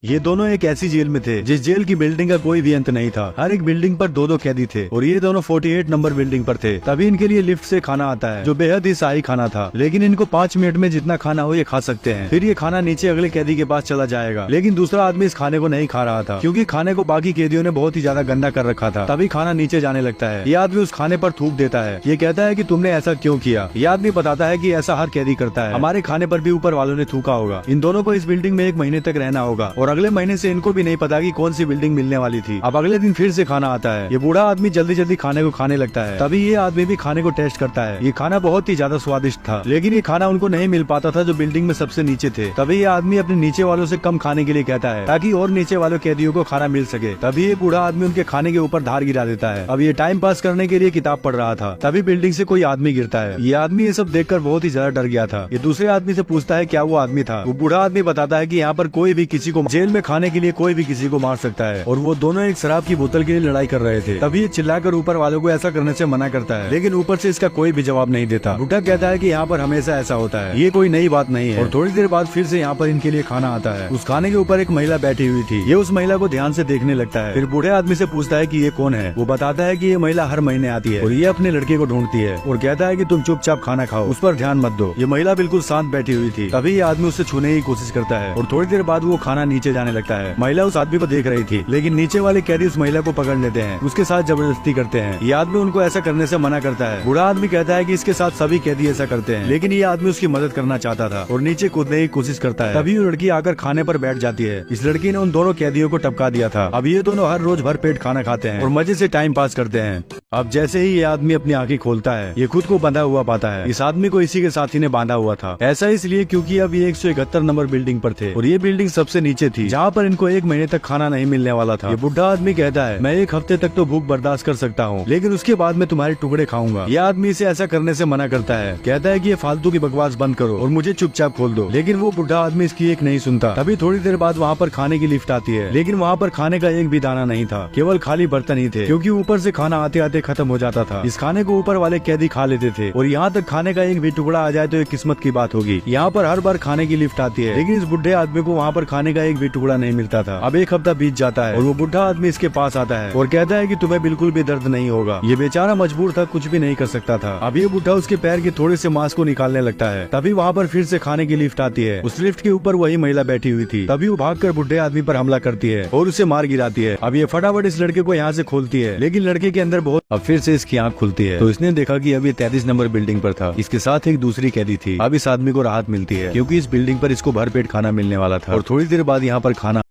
ये दोनों एक ऐसी जेल में थे जिस जेल की बिल्डिंग का कोई भी अंत नहीं था। हर एक बिल्डिंग पर दो दो कैदी थे और ये दोनों 48 नंबर बिल्डिंग पर थे। तभी इनके लिए लिफ्ट से खाना आता है जो बेहद ही शाही खाना था, लेकिन इनको 5 मिनट में जितना खाना हो ये खा सकते हैं। फिर ये खाना नीचे अगले कैदी के पास चला जाएगा, लेकिन दूसरा आदमी इस खाने को नहीं खा रहा था क्योंकि खाने को बाकी कैदियों ने बहुत ही ज्यादा गंदा कर रखा था। तभी खाना नीचे जाने लगता है। ये आदमी उस खाने पर थूक देता है। ये कहता है कि तुमने ऐसा क्यों किया। ये आदमी बताता है कि ऐसा हर कैदी करता है, हमारे खाने पर भी ऊपर वालों ने थूका होगा। इन दोनों को इस बिल्डिंग में 1 महीने तक रहना होगा और अगले महीने से इनको भी नहीं पता कि कौन सी बिल्डिंग मिलने वाली थी। अब अगले दिन फिर से खाना आता है। ये बूढ़ा आदमी जल्दी जल्दी खाने को खाने लगता है। तभी ये आदमी भी खाने को टेस्ट करता है। ये खाना बहुत ही ज्यादा स्वादिष्ट था, लेकिन ये खाना उनको नहीं मिल पाता था जो बिल्डिंग में सबसे नीचे थे। तभी ये आदमी अपने नीचे वालों से कम खाने के लिए कहता है ताकि और नीचे वालों कैदियों को खाना मिल सके। तभी ये बूढ़ा आदमी उनके खाने के ऊपर धार गिरा देता है। अब ये टाइम पास करने के लिए किताब पढ़ रहा था। तभी बिल्डिंग से कोई आदमी गिरता है। ये आदमी ये सब देखकर बहुत ही ज्यादा डर गया था। ये दूसरे आदमी से पूछता है क्या वो आदमी था। वो बूढ़ा आदमी बताता है कि यहाँ पर कोई भी किसी को जेल में खाने के लिए कोई भी किसी को मार सकता है और वो दोनों एक शराब की बोतल के लिए लड़ाई कर रहे थे। तभी ये चिल्लाकर ऊपर वालों को ऐसा करने से मना करता है, लेकिन ऊपर से इसका कोई भी जवाब नहीं देता। बूढ़ा कहता है कि यहाँ पर हमेशा ऐसा होता है, ये कोई नई बात नहीं है। और थोड़ी देर बाद फिर से यहाँ पर इनके लिए खाना आता है। उस खाने के ऊपर एक महिला बैठी हुई थी। ये उस महिला को ध्यान से देखने लगता है। फिर बूढ़े आदमी से पूछता है कि ये कौन है। वो बताता है कि ये महिला हर महीने आती है और ये अपने लड़के को ढूंढती है और कहता है कि तुम चुपचाप खाना खाओ, उस पर ध्यान मत दो। ये महिला बिल्कुल शांत बैठी हुई थी। तभी ये आदमी उससे छूने की कोशिश करता है और थोड़ी देर बाद वो खाना नीचे जाने लगता है। महिला उस आदमी को देख रही थी, लेकिन नीचे वाले कैदी उस महिला को पकड़ लेते हैं, उसके साथ जबरदस्ती करते हैं। ये आदमी उनको ऐसा करने से मना करता है। बूढ़ा आदमी कहता है कि इसके साथ सभी कैदी ऐसा करते हैं, लेकिन ये आदमी उसकी मदद करना चाहता था और नीचे कूदने की कोशिश करता है। तभी वो लड़की आकर खाने पर बैठ जाती है। इस लड़की ने उन दोनों कैदियों को टपका दिया था। अब ये दोनों हर रोज भर पेट खाना खाते हैं और मजे से टाइम पास करते हैं। अब जैसे ही ये आदमी अपनी आंखें खोलता है, ये खुद को बंधा हुआ पाता है। इस आदमी को इसी के साथी ने बांधा हुआ था। ऐसा इसलिए क्योंकि अब ये 171 नंबर बिल्डिंग पर थे और ये बिल्डिंग सबसे नीचे थी, जहाँ पर इनको 1 महीने तक खाना नहीं मिलने वाला था। ये बुढ़ा आदमी कहता है मैं 1 हफ्ते तक तो भूख बर्दाश्त कर सकता हूँ, लेकिन उसके बाद मैं तुम्हारे टुकड़े खाऊंगा। ये आदमी इसे ऐसा करने से मना करता है, कहता है कि ये फालतू की बकवास बंद करो और मुझे चुपचाप खोल दो। लेकिन वो बुढ़ा आदमी इसकी एक नहीं सुनता। तभी थोड़ी देर बाद वहाँ पर खाने की लिफ्ट आती है, लेकिन वहाँ पर खाने का एक भी दाना नहीं था, केवल खाली बर्तन ही थे, क्योंकि ऊपर से खाना आते आते खत्म हो जाता था। इस खाने को ऊपर वाले कैदी खा लेते थे और यहाँ तक खाने का एक भी टुकड़ा आ जाए तो ये किस्मत की बात होगी। यहाँ पर हर बार खाने की लिफ्ट आती है, लेकिन इस बुढ़े आदमी को वहाँ पर खाने का एक भी टुकड़ा नहीं मिलता था। अब 1 हफ्ता बीत जाता है और वो बुढ़ा आदमी इसके पास आता है और कहता है कि तुम्हें बिल्कुल भी दर्द नहीं होगा। ये बेचारा मजबूर था, कुछ भी नहीं कर सकता था। अब ये बुढ़ा उसके पैर के थोड़े से मांस को निकालने लगता है। तभी वहाँ पर फिर से खाने की लिफ्ट आती है। उस लिफ्ट के ऊपर वही महिला बैठी हुई थी। तभी वो भागकर बुढ़े आदमी पर हमला करती है और उसे मार गिराती है। अब ये फटाफट इस लड़के को यहाँ से खोलती है, लेकिन लड़के के अंदर बहुत। अब फिर से इसकी आंख खुलती है तो इसने देखा कि अब ये 33 नंबर बिल्डिंग पर था। इसके साथ एक दूसरी कैदी थी। अब इस आदमी को राहत मिलती है क्योंकि इस बिल्डिंग पर इसको भरपेट खाना मिलने वाला था और थोड़ी देर बाद यहाँ पर खाना